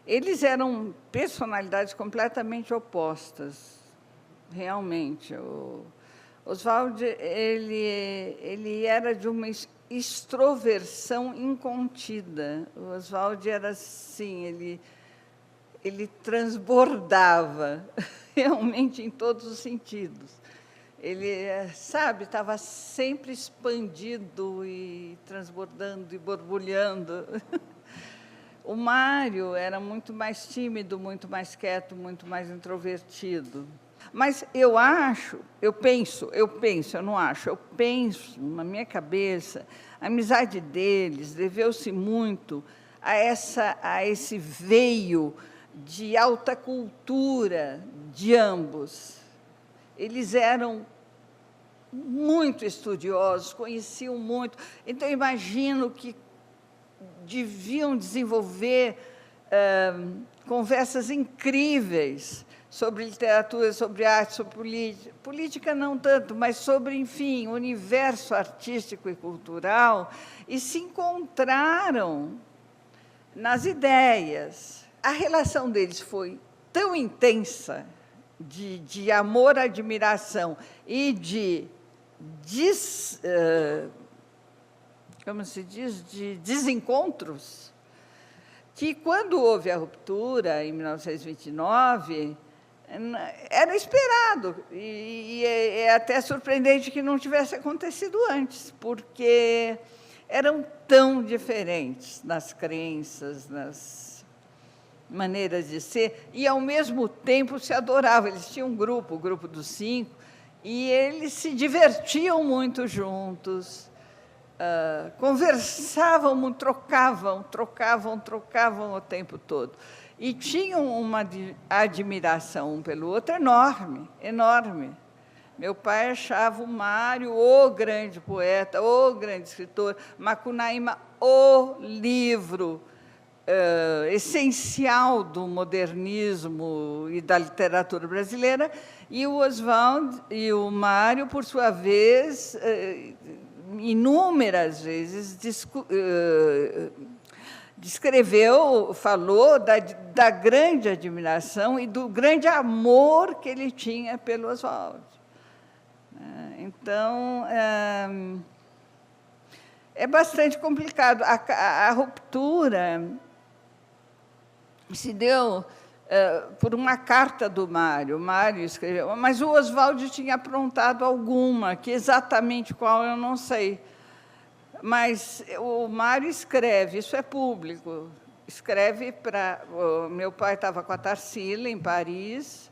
Eles eram personalidades completamente opostas, realmente. O Oswald, ele era de uma extroversão incontida. O Oswald era assim, ele transbordava, realmente, em todos os sentidos. Ele, sabe, estava sempre expandido e transbordando e borbulhando. O Mário era muito mais tímido, muito mais quieto, muito mais introvertido. Mas eu penso, eu não acho, eu penso, na minha cabeça, a amizade deles deveu-se muito a esse veio de alta cultura de ambos. Eles eram muito estudiosos, conheciam muito. Então, imagino que deviam desenvolver conversas incríveis sobre literatura, sobre arte, sobre política. Política não tanto, mas sobre, enfim, o universo artístico e cultural, e se encontraram nas ideias. A relação deles foi tão intensa, de amor, admiração e de como se diz, de desencontros, que, quando houve a ruptura, em 1929, era esperado, e é até surpreendente que não tivesse acontecido antes, porque eram tão diferentes nas crenças, nas maneiras de ser, e, ao mesmo tempo, se adoravam. Eles tinham um grupo, o Grupo dos Cinco, e eles se divertiam muito juntos, conversavam, trocavam o tempo todo. E tinham uma admiração um pelo outro enorme, enorme. Meu pai achava o Mário o grande poeta, o grande escritor, Macunaíma o livro essencial do modernismo e da literatura brasileira, e o Oswald e o Mário, por sua vez, inúmeras vezes descreveu, falou da grande admiração e do grande amor que ele tinha pelo Oswald. Então, é bastante complicado. A ruptura se deu por uma carta do Mário. O Mário escreveu, mas o Oswald tinha aprontado alguma, que exatamente qual eu não sei. Mas o Mário escreve, isso é público, escreve para... Meu pai estava com a Tarsila, em Paris,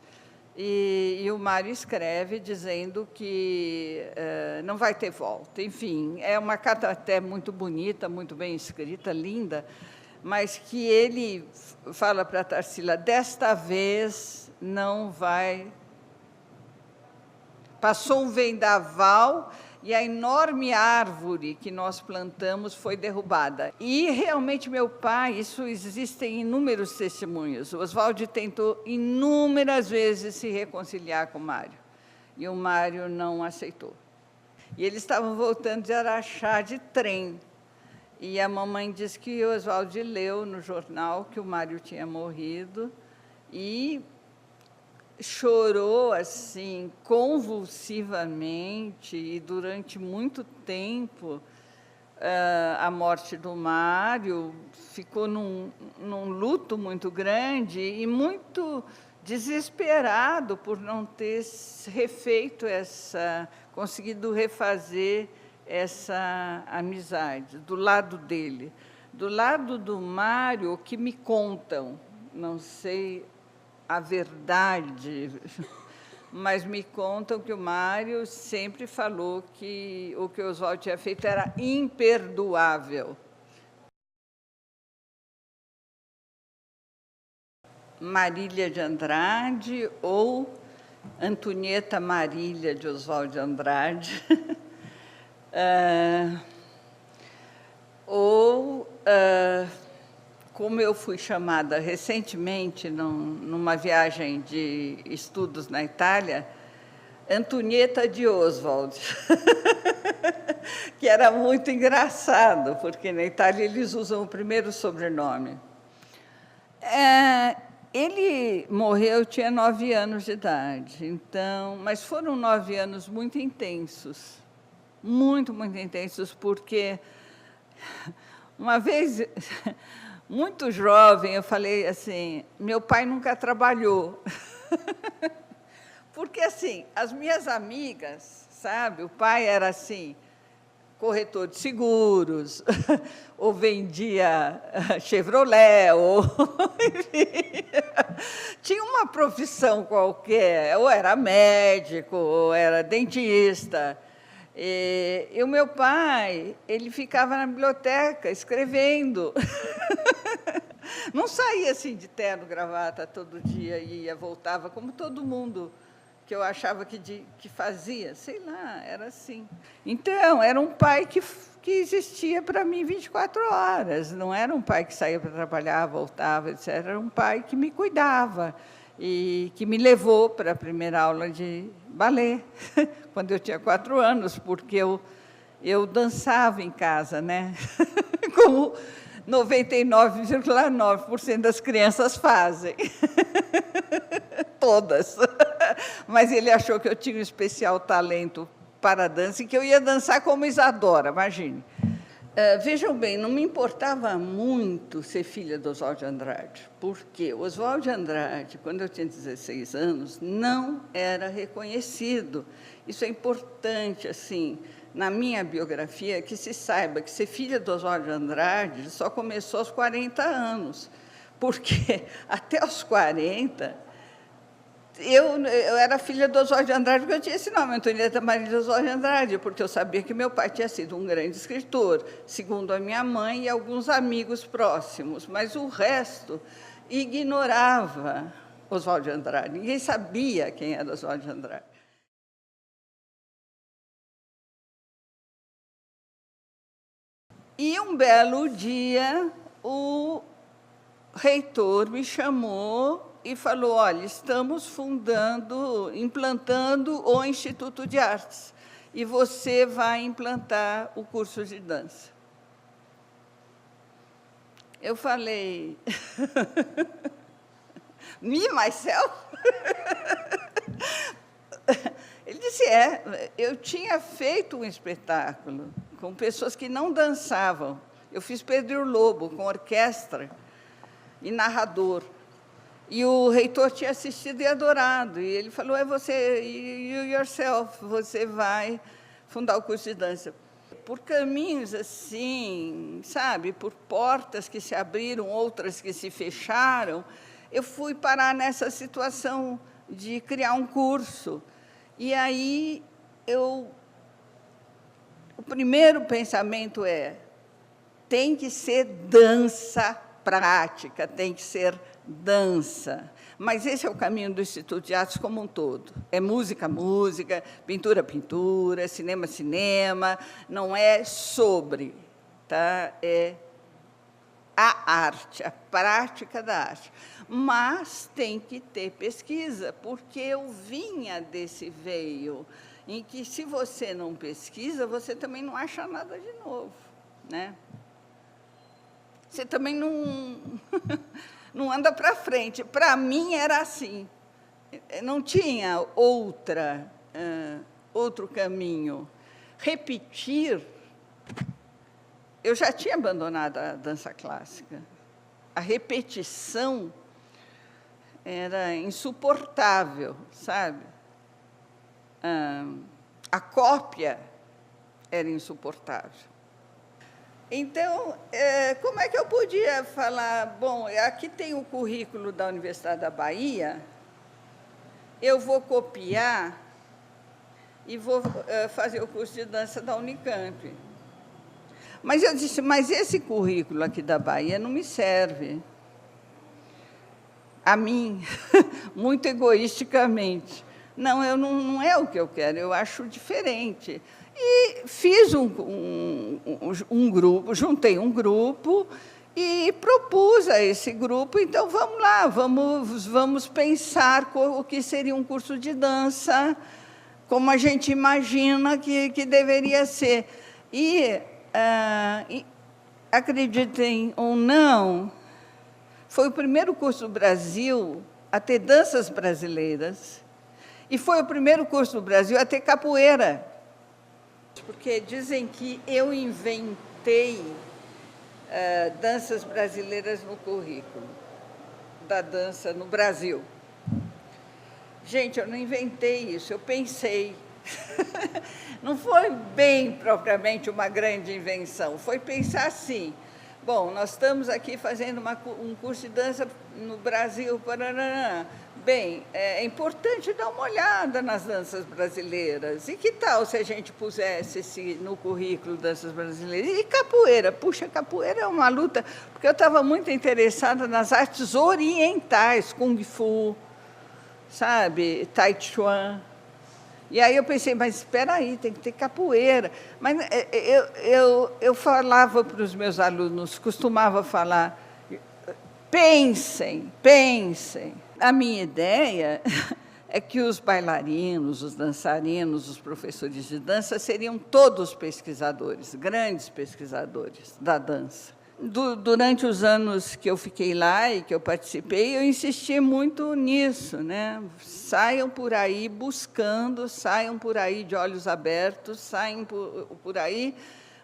e o Mário escreve dizendo que não vai ter volta. Enfim, é uma carta até muito bonita, muito bem escrita, linda, mas que ele fala para a Tarsila, desta vez não vai... Passou um vendaval e a enorme árvore que nós plantamos foi derrubada. E, realmente, meu pai, isso existem inúmeros testemunhos. O Oswald tentou inúmeras vezes se reconciliar com o Mário, e o Mário não aceitou. E eles estavam voltando de Araxá de trem, e a mamãe disse que o Oswald leu no jornal que o Mário tinha morrido e chorou assim convulsivamente, e durante muito tempo a morte do Mário, ficou num luto muito grande e muito desesperado por não ter refeito conseguido refazer essa amizade do lado dele. Do lado do Mário, o que me contam, não sei a verdade, mas me contam que o Mário sempre falou que o que o Oswald tinha feito era imperdoável. Marília de Andrade ou Antonieta Marília de Oswald de Andrade, como eu fui chamada recentemente, numa viagem de estudos na Itália, Antonieta de Oswald, que era muito engraçado, porque na Itália eles usam o primeiro sobrenome. Ele morreu, eu tinha 9 anos de idade, então, mas foram 9 anos muito intensos, muito, muito intensos, porque uma vez, muito jovem, eu falei assim, meu pai nunca trabalhou. Porque, assim, as minhas amigas, sabe, o pai era assim, corretor de seguros, ou vendia Chevrolet, ou enfim, tinha uma profissão qualquer, ou era médico, ou era dentista. E o meu pai, ele ficava na biblioteca escrevendo. Não saía assim de terno, gravata todo dia, ia, voltava, como todo mundo que eu achava que fazia, sei lá, era assim. Então, era um pai que existia para mim 24 horas, não era um pai que saía para trabalhar, voltava, etc. Era um pai que me cuidava e que me levou para a primeira aula de balé, quando eu tinha 4 anos, porque eu dançava em casa, né? Como 99,9% das crianças fazem. Todas. Mas ele achou que eu tinha um especial talento para a dança e que eu ia dançar como Isadora, imagine. Vejam bem, não me importava muito ser filha do Oswald de Andrade, porque o Oswald de Andrade, quando eu tinha 16 anos, não era reconhecido. Isso é importante, assim, na minha biografia, que se saiba que ser filha do Oswald de Andrade só começou aos 40 anos, porque até os 40... Eu era filha do Oswald de Andrade, porque eu tinha esse nome, Antonieta Maria de Oswald de Andrade, porque eu sabia que meu pai tinha sido um grande escritor, segundo a minha mãe e alguns amigos próximos, mas o resto ignorava Oswald de Andrade. Ninguém sabia quem era Oswald de Andrade. E, um belo dia, o reitor me chamou e falou, olha, estamos implantando o Instituto de Artes, e você vai implantar o curso de dança. Eu falei, me, myself? Ele disse, eu tinha feito um espetáculo com pessoas que não dançavam. Eu fiz Pedro e o Lobo, com orquestra e narrador. E o reitor tinha assistido e adorado. E ele falou, você, you yourself, você vai fundar o curso de dança. Por caminhos assim, sabe, por portas que se abriram, outras que se fecharam, eu fui parar nessa situação de criar um curso. E aí, o primeiro pensamento tem que ser dança prática, tem que ser dança. Mas esse é o caminho do Instituto de Artes como um todo. É música, música, pintura, pintura, cinema, cinema. Não é sobre, tá? É a arte, a prática da arte. Mas tem que ter pesquisa, porque eu vinha desse veio em que, se você não pesquisa, você também não acha nada de novo, né? Você também não anda para frente. Para mim, era assim. Não tinha outro caminho. Repetir... Eu já tinha abandonado a dança clássica. A repetição era insuportável, sabe? A cópia era insuportável. Então, como é que eu podia falar, bom, aqui tem o currículo da Universidade da Bahia, eu vou copiar e vou fazer o curso de dança da Unicamp. Mas eu disse, mas esse currículo aqui da Bahia não me serve. A mim, muito egoisticamente. Não é o que eu quero, eu acho diferente. E fiz um grupo, juntei um grupo e propus a esse grupo, então, vamos lá, vamos pensar o que seria um curso de dança, como a gente imagina que deveria ser. E acreditem ou não, Foi o primeiro curso do Brasil a ter danças brasileiras e foi o primeiro curso do Brasil a ter capoeira. Porque dizem que eu inventei danças brasileiras no currículo da dança no Brasil. Gente, eu não inventei isso, eu pensei. Não foi bem propriamente uma grande invenção, foi pensar assim, bom, nós estamos aqui fazendo um curso de dança no Brasil, parará. Bem, é importante dar uma olhada nas danças brasileiras. E que tal se a gente pusesse no currículo danças brasileiras? E capoeira? Puxa, capoeira é uma luta, porque eu estava muito interessada nas artes orientais, Kung Fu, sabe, Tai Chuan. E aí eu pensei, mas espera aí, tem que ter capoeira. Mas eu falava para os meus alunos, costumava falar, pensem, pensem. A minha ideia é que os bailarinos, os dançarinos, os professores de dança seriam todos pesquisadores, grandes pesquisadores da dança. Durante os anos que eu fiquei lá e que eu participei, eu insisti muito nisso, né? Saiam por aí buscando, saiam por aí de olhos abertos, saiam por aí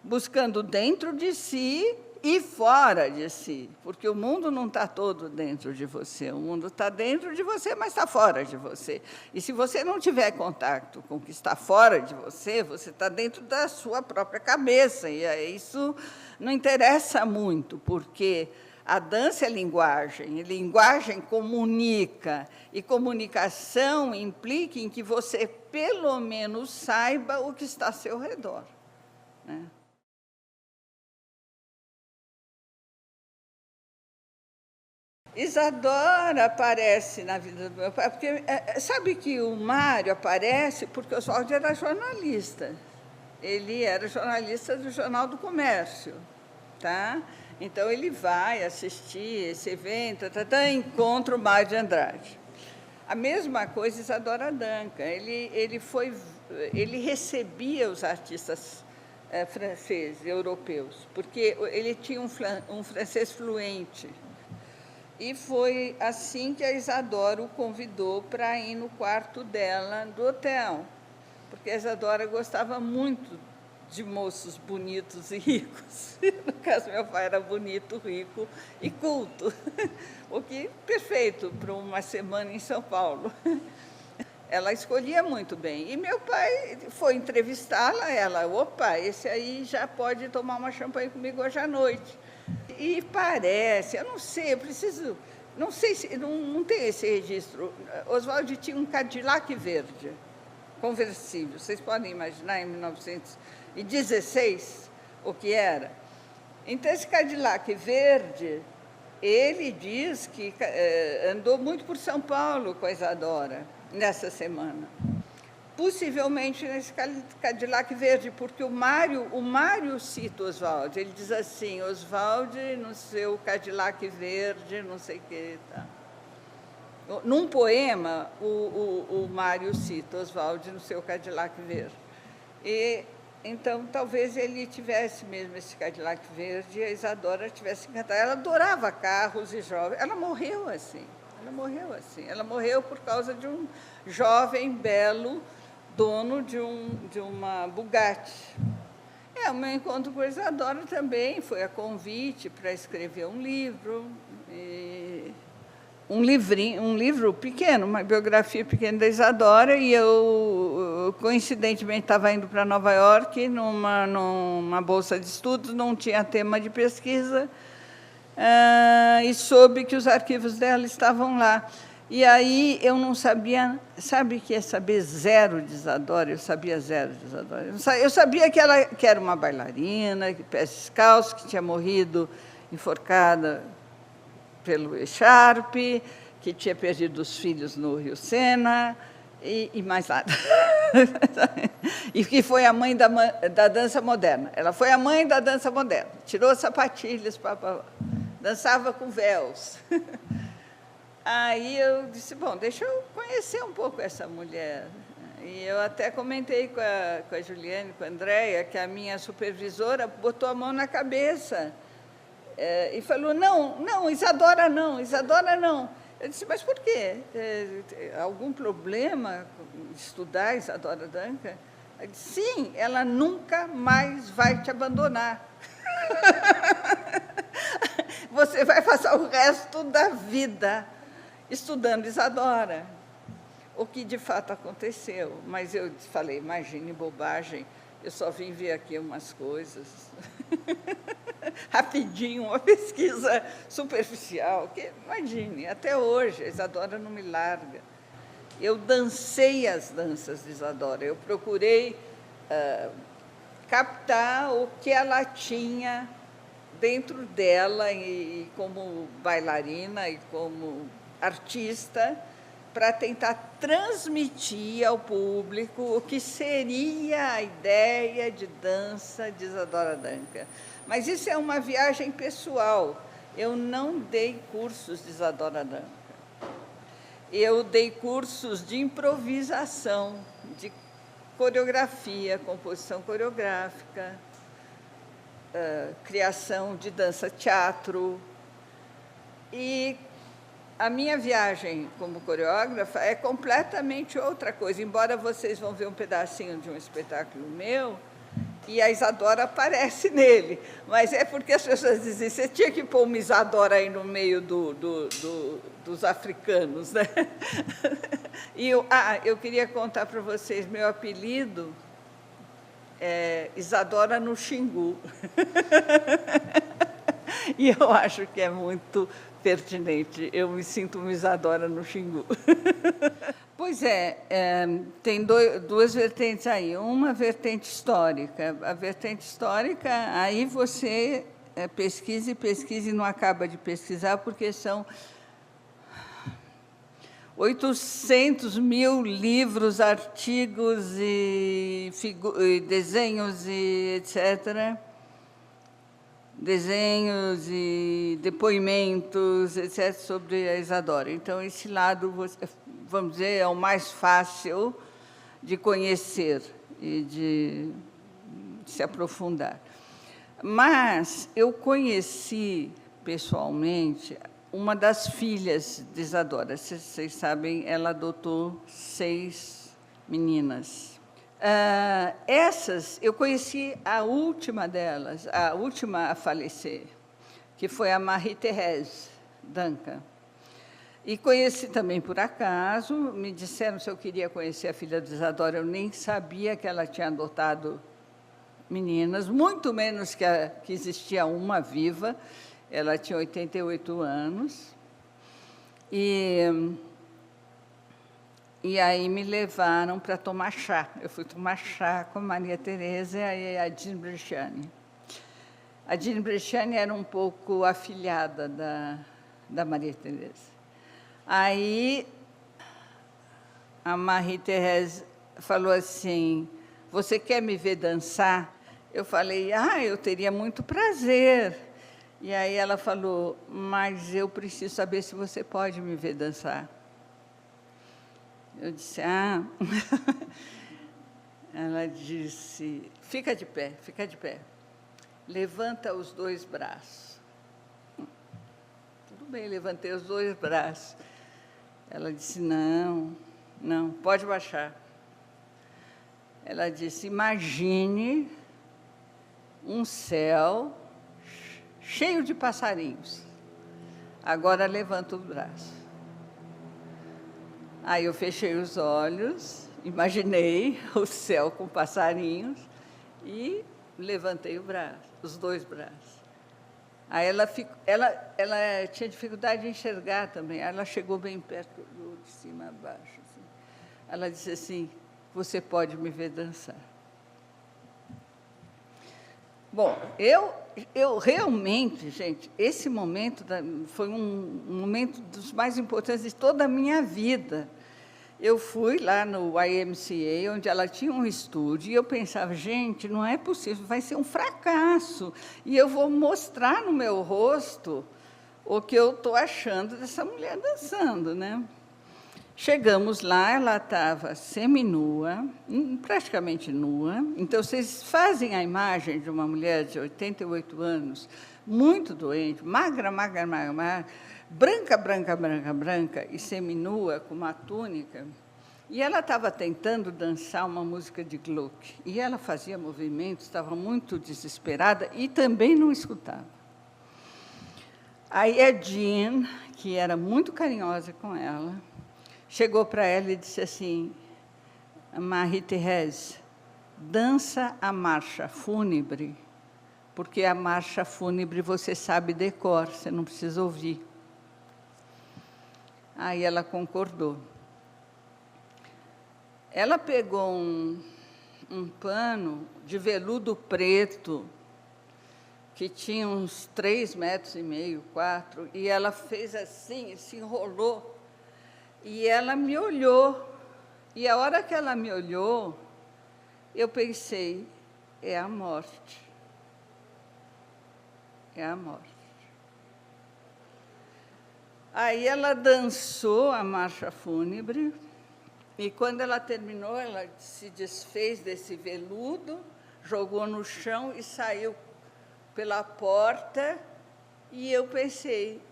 buscando dentro de si e fora de si, porque o mundo não está todo dentro de você, o mundo está dentro de você, mas está fora de você. E se você não tiver contato com o que está fora de você, você está dentro da sua própria cabeça, e isso não interessa muito, porque a dança é linguagem, e linguagem comunica, e comunicação implica em que você, pelo menos, saiba o que está ao seu redor, né? Isadora aparece na vida do meu pai, porque sabe que o Mário aparece porque o Oswaldo era jornalista. Ele era jornalista do Jornal do Comércio, tá? Então ele vai assistir esse evento, encontra o Mário de Andrade. A mesma coisa Isadora Duncan. Ele recebia os artistas franceses, europeus, porque ele tinha um francês fluente. E foi assim que a Isadora o convidou para ir no quarto dela do hotel, porque a Isadora gostava muito de moços bonitos e ricos. No caso, meu pai era bonito, rico e culto, o que perfeito para uma semana em São Paulo. Ela escolhia muito bem. E meu pai foi entrevistá-la, ela, opa, esse aí já pode tomar uma champanhe comigo hoje à noite. E parece, eu não sei, eu preciso, não sei se, não tem esse registro. Oswaldo tinha um Cadillac verde, conversível, vocês podem imaginar, em 1916, o que era. Então, esse Cadillac verde, ele diz que andou muito por São Paulo com a Isadora, nessa semana. Possivelmente nesse Cadillac verde, porque o Mário cita Oswaldo. Ele diz assim, Oswaldo no seu Cadillac verde, não sei o que. Tá. Num poema, o Mário cita Oswaldo no seu Cadillac verde. E, então, talvez ele tivesse mesmo esse Cadillac verde e a Isadora tivesse encantado. Ela adorava carros e jovens. Ela morreu assim. Ela morreu por causa de um jovem belo dono de uma Bugatti. O meu encontro com a Isadora também foi a convite para escrever um livro, um livro pequeno, uma biografia pequena da Isadora, e eu, coincidentemente, estava indo para Nova York numa bolsa de estudos, não tinha tema de pesquisa, e soube que os arquivos dela estavam lá. E aí eu não sabia, sabe o que é saber zero de Isadora? Eu sabia zero de Isadora. Eu sabia que era uma bailarina, que pés descalços, que tinha morrido enforcada pelo Echarp, que tinha perdido os filhos no Rio Sena, e mais nada. E que foi a mãe da dança moderna. Ela foi a mãe da dança moderna. Tirou sapatilhas, dançava com véus. Aí eu disse, bom, deixa eu conhecer um pouco essa mulher. E eu até comentei com a Juliane, com a Andréia, que a minha supervisora botou a mão na cabeça. E falou, não, Isadora não, Isadora não. Eu disse, mas por quê? Algum problema estudar Isadora Duncan? Eu disse, sim, ela nunca mais vai te abandonar. Você vai passar o resto da vida estudando Isadora. O que, de fato, aconteceu. Mas eu falei, imagine, bobagem, eu só vim ver aqui umas coisas. Rapidinho, uma pesquisa superficial. Que, imagine, até hoje, a Isadora não me larga. Eu dancei as danças de Isadora. Eu procurei captar o que ela tinha dentro dela, e como bailarina e como artista, para tentar transmitir ao público o que seria a ideia de dança de Isadora Duncan. Mas isso é uma viagem pessoal. Eu não dei cursos de Isadora Duncan. Eu dei cursos de improvisação, de coreografia, composição coreográfica, criação de dança-teatro. E a minha viagem como coreógrafa é completamente outra coisa, embora vocês vão ver um pedacinho de um espetáculo meu, e a Isadora aparece nele. Mas é porque as pessoas dizem, você tinha que pôr uma Isadora aí no meio dos africanos, né? E eu queria contar para vocês, meu apelido é Isadora no Xingu. E eu acho que é muito pertinente. Eu me sinto uma Isadora no Xingu. Pois tem duas vertentes aí. Uma vertente histórica. A vertente histórica, aí você pesquisa e não acaba de pesquisar, porque são 800 mil livros, artigos e desenhos e etc., desenhos e depoimentos, etc., sobre a Isadora. Então, esse lado, vamos dizer, é o mais fácil de conhecer e de se aprofundar. Mas eu conheci, pessoalmente, uma das filhas de Isadora. Vocês sabem, ela adotou 6 meninas. Essas, eu conheci a última delas, a última a falecer, que foi a Marie-Thérèse Duncan. E conheci também por acaso, me disseram se eu queria conhecer a filha de Isadora, eu nem sabia que ela tinha adotado meninas, muito menos que existia uma viva. Ela tinha 88 anos. E aí me levaram para tomar chá. Eu fui tomar chá com a Maria Teresa e a Jean Bresciani. A Jean Bresciani era um pouco afilhada da Maria Teresa. Aí a Maria Teresa falou assim, você quer me ver dançar? Eu falei, eu teria muito prazer. E aí ela falou, mas eu preciso saber se você pode me ver dançar. Eu disse, Ela disse, fica de pé, levanta os 2 braços. Tudo bem, levantei os 2 braços. Ela disse, não, pode baixar. Ela disse, imagine um céu cheio de passarinhos. Agora levanta o braço. Aí eu fechei os olhos, imaginei o céu com passarinhos e levantei os 2 braços. Aí ela tinha dificuldade de enxergar também. Ela chegou bem perto, de cima a baixo. Assim. Ela disse assim, você pode me ver dançar. Bom, eu realmente, gente, esse momento foi um momento dos mais importantes de toda a minha vida. Eu fui lá no YMCA, onde ela tinha um estúdio, e eu pensava, gente, não é possível, vai ser um fracasso, e eu vou mostrar no meu rosto o que eu estou achando dessa mulher dançando, né? Chegamos lá, ela estava seminua, praticamente nua. Então, vocês fazem a imagem de uma mulher de 88 anos, muito doente, magra, magra, magra, magra, branca, branca, branca, branca, e seminua, com uma túnica. E ela estava tentando dançar uma música de Gluck. E ela fazia movimentos, estava muito desesperada e também não escutava. Aí a Jean, que era muito carinhosa com ela, chegou para ela e disse assim: Marie-Thérèse, dança a marcha fúnebre, porque a marcha fúnebre você sabe de cor, você não precisa ouvir. Aí ela concordou. Ela pegou um pano de veludo preto, que tinha uns 3,5 metros, 4, e ela fez assim, se enrolou, e ela me olhou. E a hora que ela me olhou, eu pensei, é a morte. É a morte. Aí ela dançou a marcha fúnebre, e quando ela terminou, ela se desfez desse veludo, jogou no chão e saiu pela porta, e eu pensei,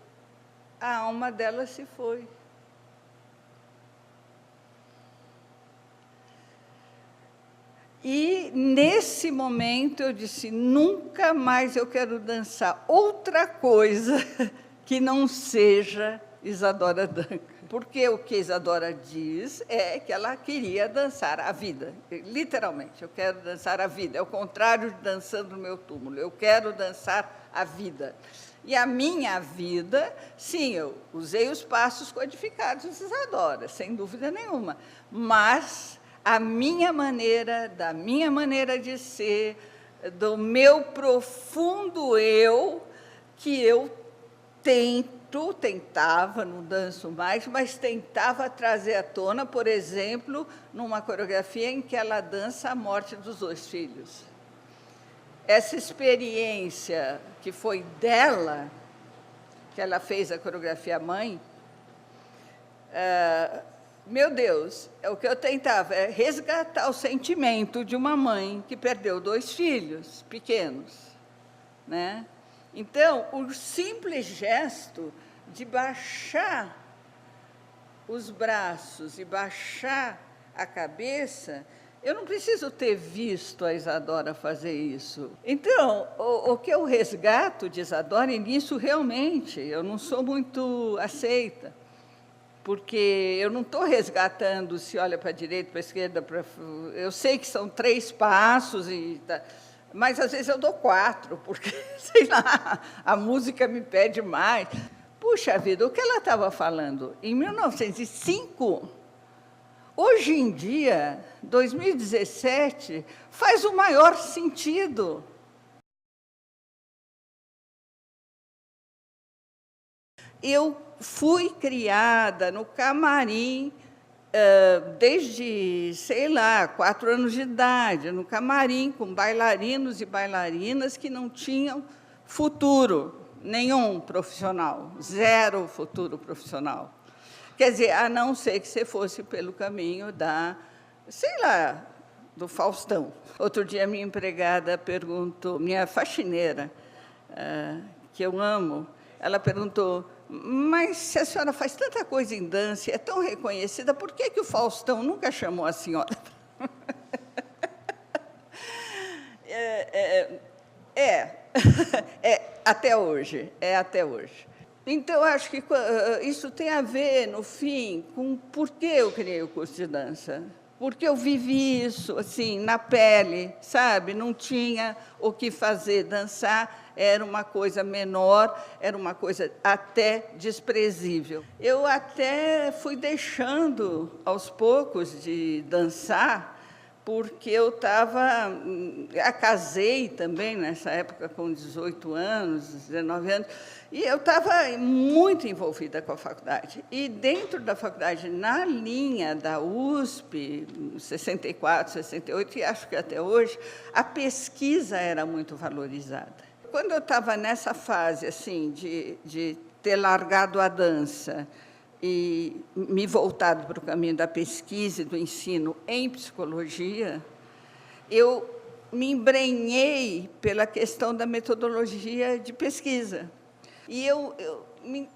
a alma dela se foi. E, nesse momento, eu disse, nunca mais eu quero dançar outra coisa que não seja Isadora Duncan. Porque o que Isadora diz é que ela queria dançar a vida. Literalmente, eu quero dançar a vida. É o contrário de dançando no meu túmulo. Eu quero dançar a vida. E a minha vida, sim, eu usei os passos codificados de Isadora, sem dúvida nenhuma. Mas a minha maneira, da minha maneira de ser, do meu profundo eu, que eu tentava, não danço mais, mas tentava trazer à tona, por exemplo, numa coreografia em que ela dança a morte dos 2 filhos. Essa experiência que foi dela, que ela fez a coreografia Mãe, meu Deus, o que eu tentava é resgatar o sentimento de uma mãe que perdeu 2 filhos pequenos, né? Então, o simples gesto de baixar os braços e baixar a cabeça, eu não preciso ter visto a Isadora fazer isso. Então, o que eu resgato de Isadora, e nisso realmente eu não sou muito aceita, porque eu não estou resgatando se olha para a direita, para a esquerda, eu sei que são 3 passos, mas às vezes eu dou 4, porque, sei lá, a música me pede mais. Puxa vida, o que ela estava falando em 1905, hoje em dia, 2017, faz o maior sentido. Eu fui criada no camarim desde, sei lá, 4 anos de idade, no camarim, com bailarinos e bailarinas que não tinham futuro nenhum profissional, 0 futuro profissional. Quer dizer, a não ser que você fosse pelo caminho sei lá, do Faustão. Outro dia, minha empregada perguntou, minha faxineira, que eu amo, ela perguntou, mas se a senhora faz tanta coisa em dança, é tão reconhecida, por que o Faustão nunca chamou a senhora? Até hoje, até hoje. Então, acho que isso tem a ver, no fim, com por que eu criei o curso de dança. Porque eu vivi isso, assim, na pele, sabe? Não tinha o que fazer. Dançar era uma coisa menor, era uma coisa até desprezível. Eu até fui deixando, aos poucos, de dançar, porque eu casei também, nessa época, com 18 anos, 19 anos, e eu estava muito envolvida com a faculdade. E, dentro da faculdade, na linha da USP, 64, 68, e acho que até hoje, a pesquisa era muito valorizada. Quando eu estava nessa fase assim, de ter largado a dança, e me voltado para o caminho da pesquisa e do ensino em psicologia, eu me embrenhei pela questão da metodologia de pesquisa. E eu me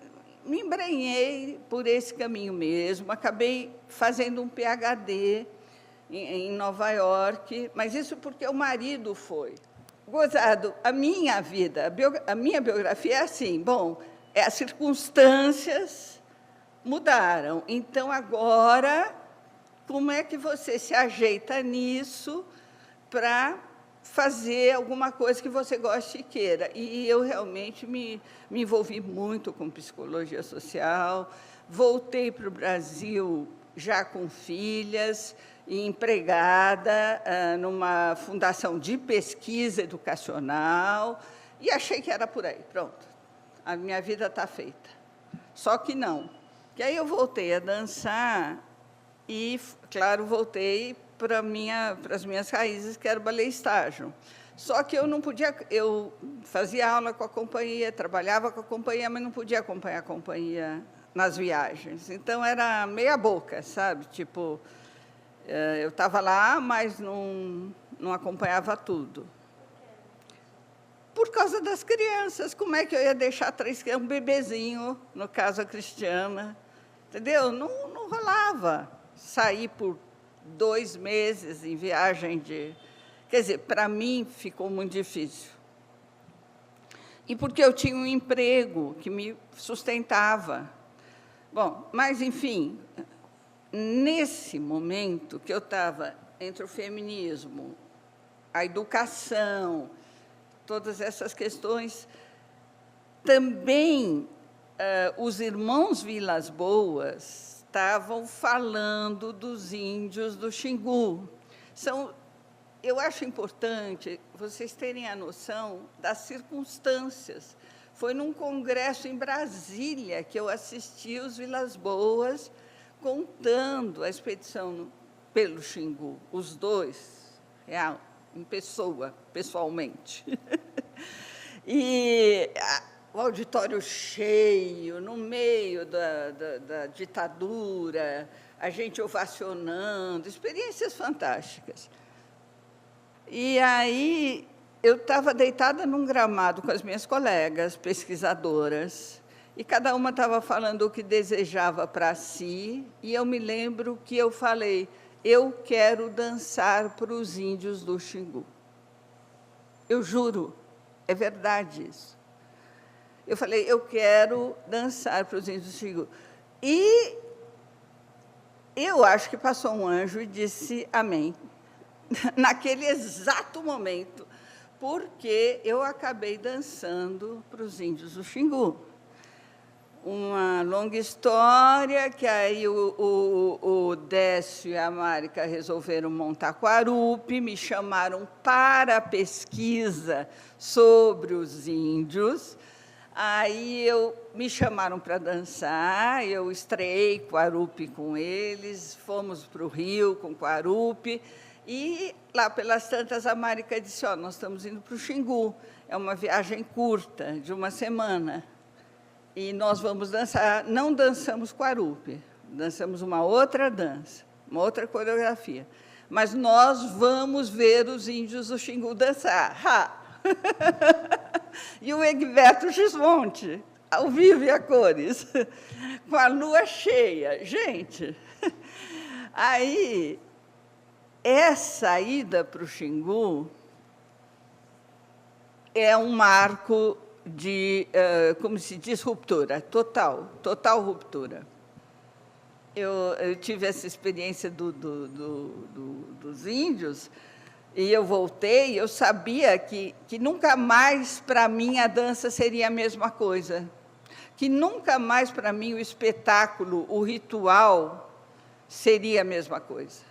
embrenhei por esse caminho mesmo, acabei fazendo um PhD em Nova York, mas isso porque o marido foi. Gozado, a minha vida, a minha biografia é assim, bom, as circunstâncias mudaram, então agora, como é que você se ajeita nisso para fazer alguma coisa que você goste e queira? E eu realmente me envolvi muito com psicologia social, voltei para o Brasil já com filhas, e empregada numa fundação de pesquisa educacional, e achei que era por aí, pronto, a minha vida está feita. Só que não. Que aí eu voltei a dançar e, claro, voltei para as minhas raízes, que era o balé estágio. Só que eu não podia, eu fazia aula com a companhia, trabalhava com a companhia, mas não podia acompanhar a companhia nas viagens. Então, era meia boca, sabe? Tipo, eu estava lá, mas não acompanhava tudo. Por causa das crianças. Como é que eu ia deixar um bebezinho, no caso a Cristiana, entendeu? Não rolava sair por 2 meses em viagem de... Quer dizer, para mim ficou muito difícil. E porque eu tinha um emprego que me sustentava. Bom, mas, enfim, nesse momento que eu estava entre o feminismo, a educação, todas essas questões, também os irmãos Vilas Boas estavam falando dos índios do Xingu. Eu acho importante vocês terem a noção das circunstâncias. Foi num congresso em Brasília que eu assisti os Vilas Boas contando a expedição pelo Xingu, os dois, em pessoa, pessoalmente. E o auditório cheio, no meio da ditadura, a gente ovacionando, experiências fantásticas. E aí eu estava deitada num gramado com as minhas colegas pesquisadoras, e cada uma estava falando o que desejava para si, e eu me lembro que eu falei, eu quero dançar para os índios do Xingu. Eu juro, é verdade isso. Eu falei, eu quero dançar para os índios do Xingu. E eu acho que passou um anjo e disse amém, naquele exato momento, porque eu acabei dançando para os índios do Xingu. Uma longa história, que aí o Décio e a Márica resolveram montar Quarupi, me chamaram para a pesquisa sobre os índios, aí me chamaram para dançar, eu estreiei Quarupi com eles, fomos para o Rio com Quarupi, e lá pelas tantas a Márica disse, nós estamos indo para o Xingu, é uma viagem curta, de 1 semana, e nós vamos dançar, não dançamos Quarupi, dançamos uma outra dança, uma outra coreografia, mas nós vamos ver os índios do Xingu dançar. Ha! E o Egberto Gismonte, ao vivo e a cores, com a lua cheia. Gente, aí, essa ida para o Xingu é um marco de, como se diz, ruptura, total ruptura. Eu tive essa experiência dos índios, e eu voltei, eu sabia que nunca mais, para mim, a dança seria a mesma coisa, que nunca mais, para mim, o espetáculo, o ritual, seria a mesma coisa.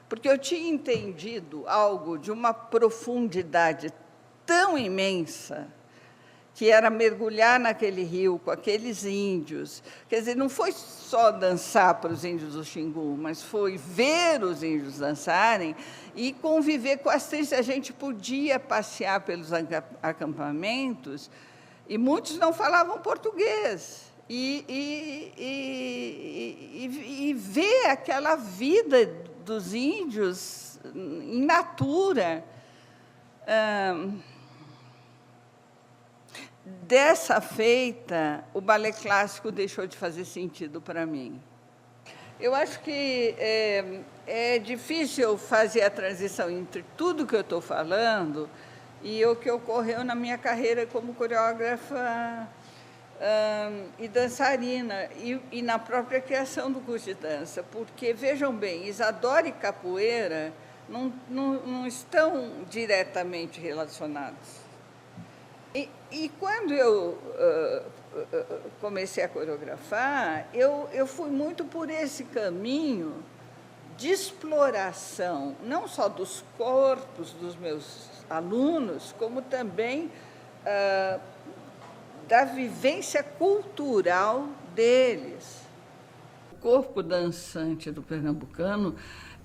Porque eu tinha entendido algo de uma profundidade tão imensa, que era mergulhar naquele rio com aqueles índios. Quer dizer, não foi só dançar para os índios do Xingu, mas foi ver os índios dançarem e conviver com as tribos. A gente podia passear pelos acampamentos e muitos não falavam português. e ver aquela vida dos índios em natura. Dessa feita, o balé clássico deixou de fazer sentido para mim. Eu acho que é difícil fazer a transição entre tudo que eu estou falando e o que ocorreu na minha carreira como coreógrafa e dançarina, e na própria criação do curso de dança, porque, vejam bem, Isadora e capoeira não estão diretamente relacionados. E quando eu comecei a coreografar, eu fui muito por esse caminho de exploração, não só dos corpos dos meus alunos, como também da vivência cultural deles. O corpo dançante do pernambucano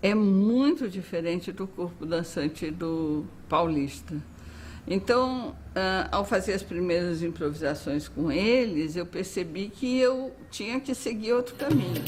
é muito diferente do corpo dançante do paulista. Então, ao fazer as primeiras improvisações com eles, eu percebi que eu tinha que seguir outro caminho.